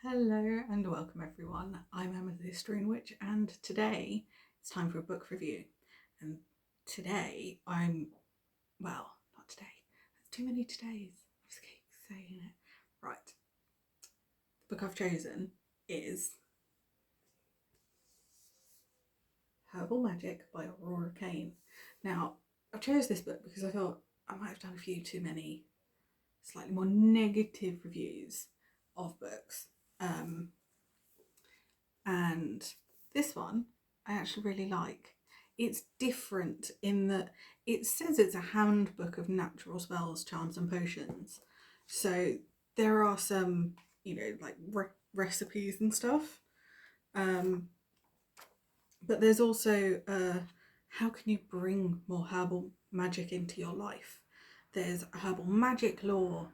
Hello and welcome everyone. I'm Emma the History Witch and today it's time for a book review. And today not today. There's too many todays. I just keep saying it. Right. The book I've chosen is Herbal Magic by Aurora Kane. Now, I chose this book because I thought I might have done a few too many slightly more negative reviews of books. And this one I actually really like. It's different in that it says it's a handbook of natural spells, charms, and potions. So there are some, like recipes and stuff. But there's also how can you bring more herbal magic into your life? There's herbal magic lore.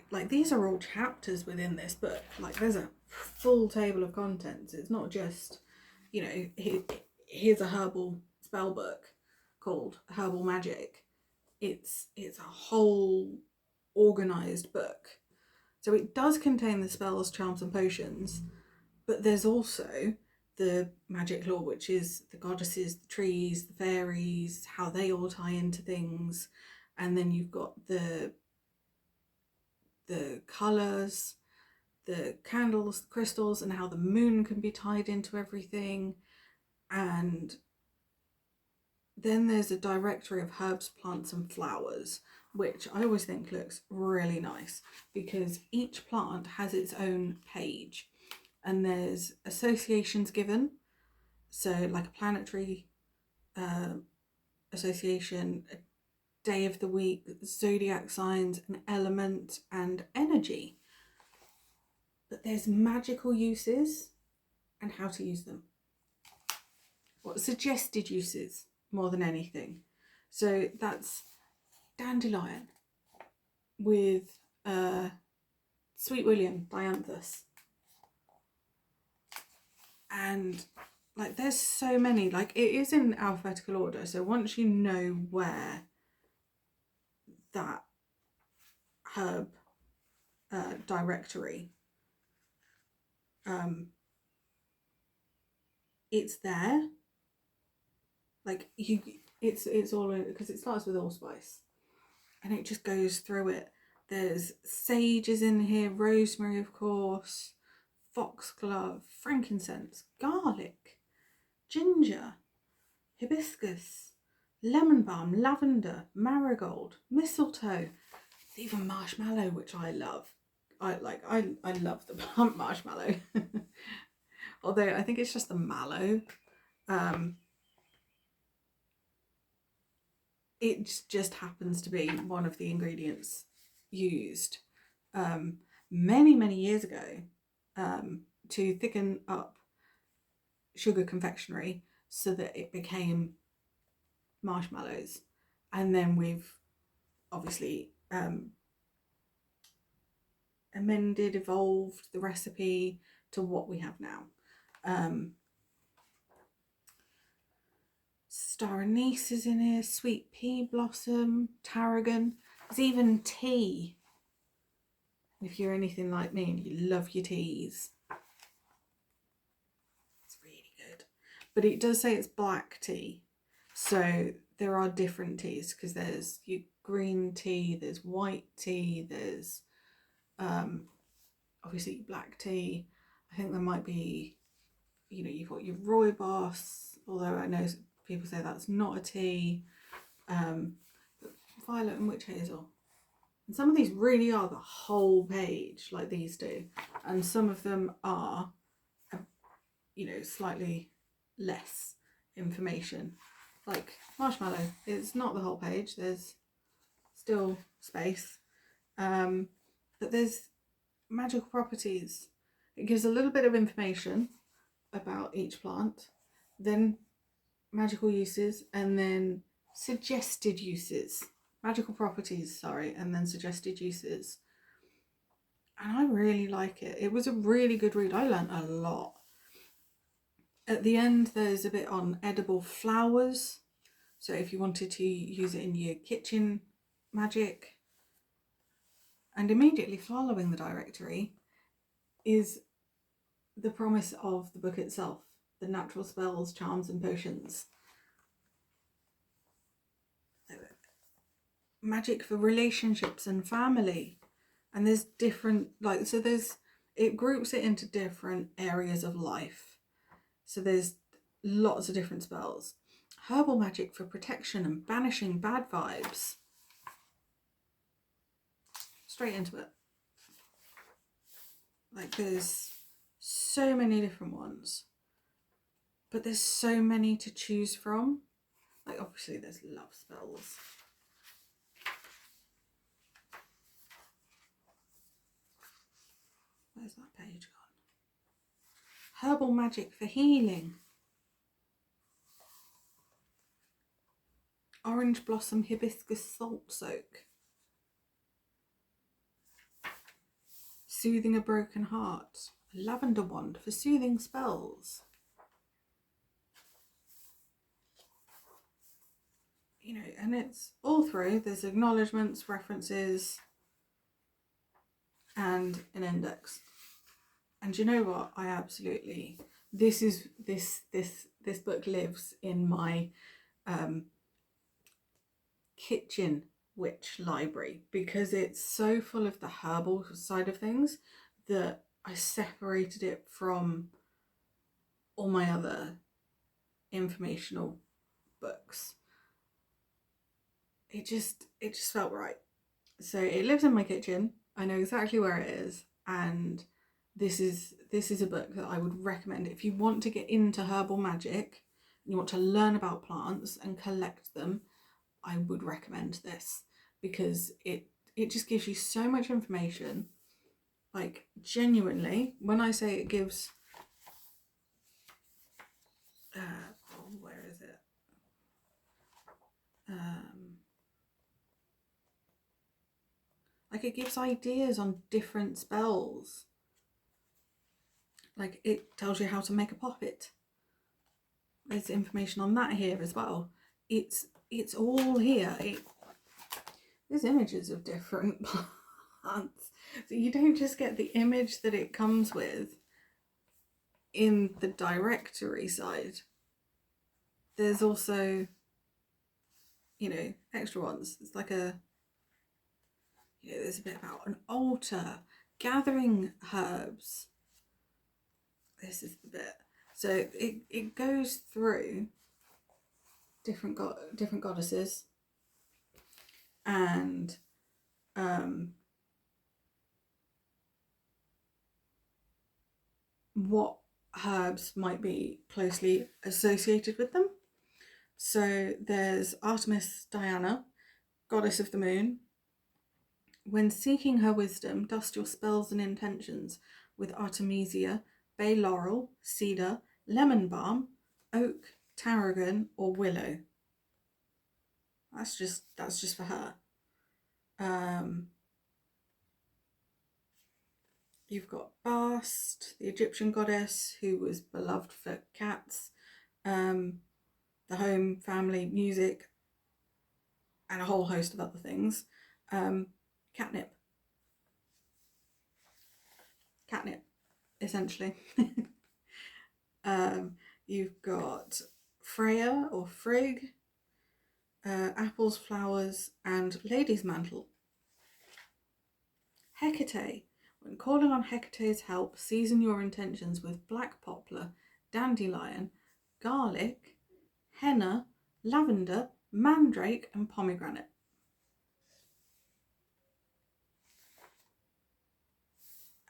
Like, these are all chapters within this book. Like, there's a full table of contents. It's not just, here's a herbal spell book called Herbal Magic. It's a whole organized book. So it does contain the spells, charms, and potions, but there's also the magic lore, which is the goddesses, the trees, the fairies, how they all tie into things, and then you've got the colours, the candles, the crystals, and how the moon can be tied into everything. And then there's a directory of herbs, plants, and flowers, which I always think looks really nice because each plant has its own page and there's associations given. So, like a planetary association, a day of the week, zodiac signs, an element, and energy. But there's magical uses and how to use them. What suggested uses more than anything. So that's dandelion with Sweet William dianthus. And like there's so many, like it is in alphabetical order. So once you know where that herb directory it's there. Like it's all in, because it starts with allspice and it just goes through it. There's sages in here, rosemary of course, foxglove, frankincense, garlic, ginger, hibiscus, lemon balm, lavender, marigold, mistletoe, even marshmallow, which I love. I love the plant marshmallow. Although I think it's just the mallow. It just happens to be one of the ingredients used many years ago to thicken up sugar confectionery so that it became marshmallows. And then we've obviously amended, evolved the recipe to what we have now. Star anise is in here, sweet pea blossom, tarragon. There's even tea. If you're anything like me and you love your teas, it's really good. But it does say it's black tea. So there are different teas because there's your green tea, there's white tea, there's obviously black tea. I think there might be, you've got your rooibos, although I know people say that's not a tea. Violet and witch hazel. And some of these really are the whole page, like these do. And some of them are, slightly less information. Like marshmallow, it's not the whole page. There's still space. But there's magical properties. It gives a little bit of information about each plant, then magical uses, and then suggested uses. Magical properties, sorry, and then suggested uses. And I really like it. It was a really good read. I learned a lot. At the end, there's a bit on edible flowers. So if you wanted to use it in your kitchen magic. And immediately following the directory is the promise of the book itself, the natural spells, charms and potions. Magic for relationships and family. And there's different, like, so there's, it groups it into different areas of life. So there's lots of different spells. Herbal magic for protection and banishing bad vibes. Straight into it. Like, there's so many different ones, but there's so many to choose from. Like, obviously there's love spells. Where's that page gone? Herbal magic for healing. Orange blossom hibiscus salt soak. Soothing a broken heart. Lavender wand for soothing spells. You know, and it's all through. There's acknowledgements, references, and an index. And you know what? I absolutely, this book lives in my kitchen witch library, because it's so full of the herbal side of things that I separated it from all my other informational books. It just felt right. So it lives in my kitchen. I know exactly where it is, and this is a book that I would recommend if you want to get into herbal magic and you want to learn about plants and collect them. I would recommend this, because it just gives you so much information. Like, genuinely, when I say it gives where is it? Like, it gives ideas on different spells. Like, it tells you how to make a poppet. There's information on that here as well. It's all here. There's images of different plants. So you don't just get the image that it comes with in the directory side. There's also, you know, extra ones. It's like a, you know, there's a bit about an altar, gathering herbs. This is the bit. So it goes through different goddesses, and what herbs might be closely associated with them. So there's Artemis Diana, goddess of the moon. When seeking her wisdom, dust your spells and intentions with Artemisia, bay laurel, cedar, lemon balm, oak, tarragon, or willow. That's just for her. You've got Bast, the Egyptian goddess who was beloved for cats, the home, family, music, and a whole host of other things. Catnip, essentially. You've got Freya or Frigg, apples, flowers, and lady's mantle. Hecate. When calling on Hecate's help, season your intentions with black poplar, dandelion, garlic, henna, lavender, mandrake, and pomegranate.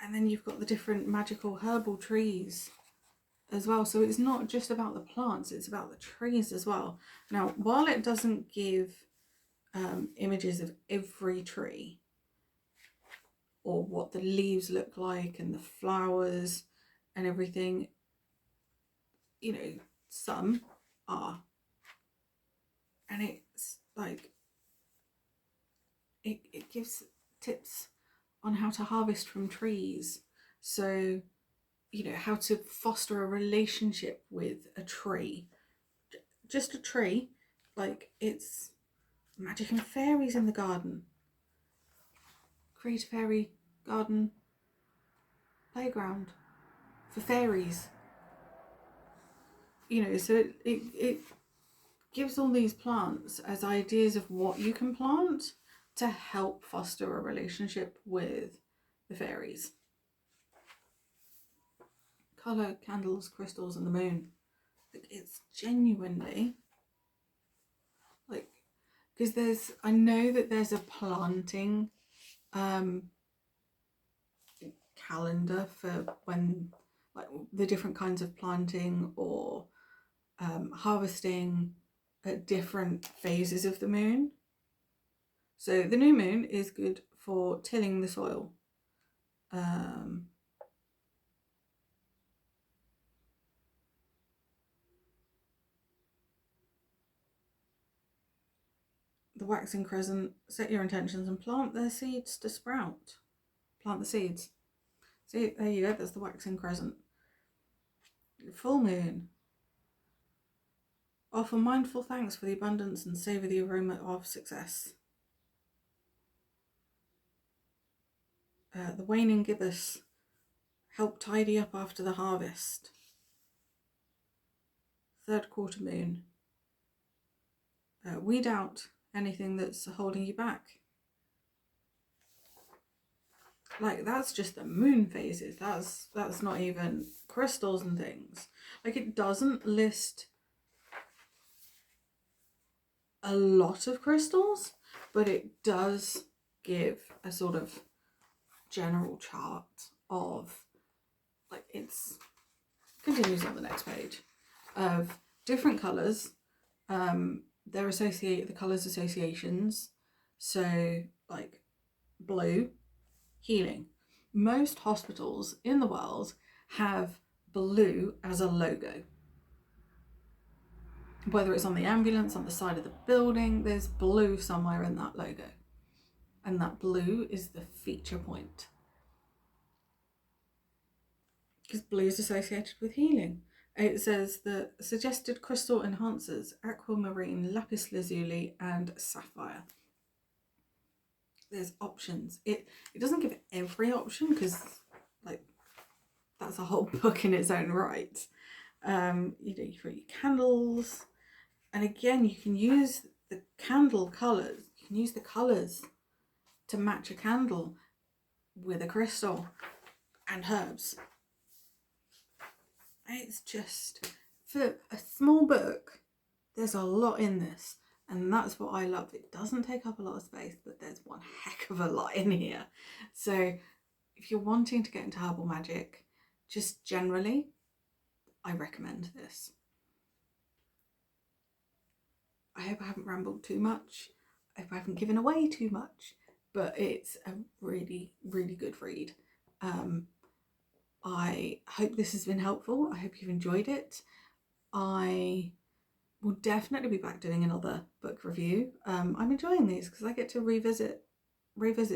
And then you've got the different magical herbal trees as well. So it's not just about the plants, it's about the trees as well. Now, while it doesn't give images of every tree or what the leaves look like and the flowers and everything, you know, some are. And it's like, it gives tips on how to harvest from trees. So, you know, how to foster a relationship with a tree. Just a tree, like, it's magic and fairies in the garden. Create a fairy garden playground for fairies. You know, so it gives all these plants as ideas of what you can plant to help foster a relationship with the fairies. Colour, candles, crystals and the moon. Like, it's genuinely like, because I know that there's a planting calendar for when, like, the different kinds of planting or harvesting at different phases of the moon. So the new moon is good for tilling the soil. The waxing crescent, set your intentions and plant their seeds to sprout. Plant the seeds. See, there you go, that's the waxing crescent. Full moon. Offer mindful thanks for the abundance and savour the aroma of success. The waning gibbous. Help tidy up after the harvest. Third quarter moon. Weed out anything that's holding you back. Like, that's just the moon phases. That's not even crystals and things. Like, it doesn't list a lot of crystals, but it does give a sort of general chart of, like, it's continues on the next page, of different colours. They're associated, the colours associations. So, like, blue, healing. Most hospitals in the world have blue as a logo. Whether it's on the ambulance, on the side of the building, there's blue somewhere in that logo. And that blue is the feature point. Because blue is associated with healing. It says the suggested crystal enhancers: aquamarine, lapis lazuli, and sapphire. There's options. It doesn't give every option, because, like, that's a whole book in its own right. You know, you create your candles, and again, you can use the candle colours. You can use the colours to match a candle with a crystal and herbs. It's just, for a small book, there's a lot in this, and that's what I love. It doesn't take up a lot of space, but there's one heck of a lot in here. So if you're wanting to get into herbal magic, just generally, I recommend this. I hope I haven't rambled too much. I hope I haven't given away too much, but it's a really, really good read. I hope this has been helpful. I hope you've enjoyed it. I will definitely be back doing another book review. I'm enjoying these because I get to revisit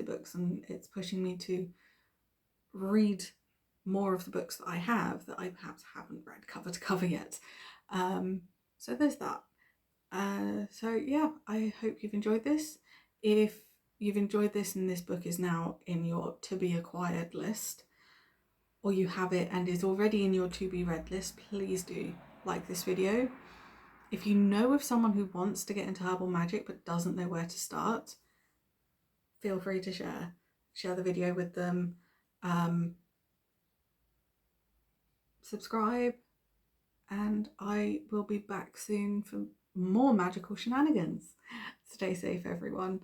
books, and it's pushing me to read more of the books that I have that I perhaps haven't read cover to cover yet. So there's that. So yeah, I hope you've enjoyed this. If you've enjoyed this and this book is now in your to be acquired list, or you have it and is already in your to be read list, please do like this video. If you know of someone who wants to get into herbal magic but doesn't know where to start, feel free to share the video with them. Subscribe, and I will be back soon for more magical shenanigans. Stay safe, everyone.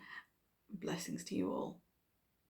Blessings to you all.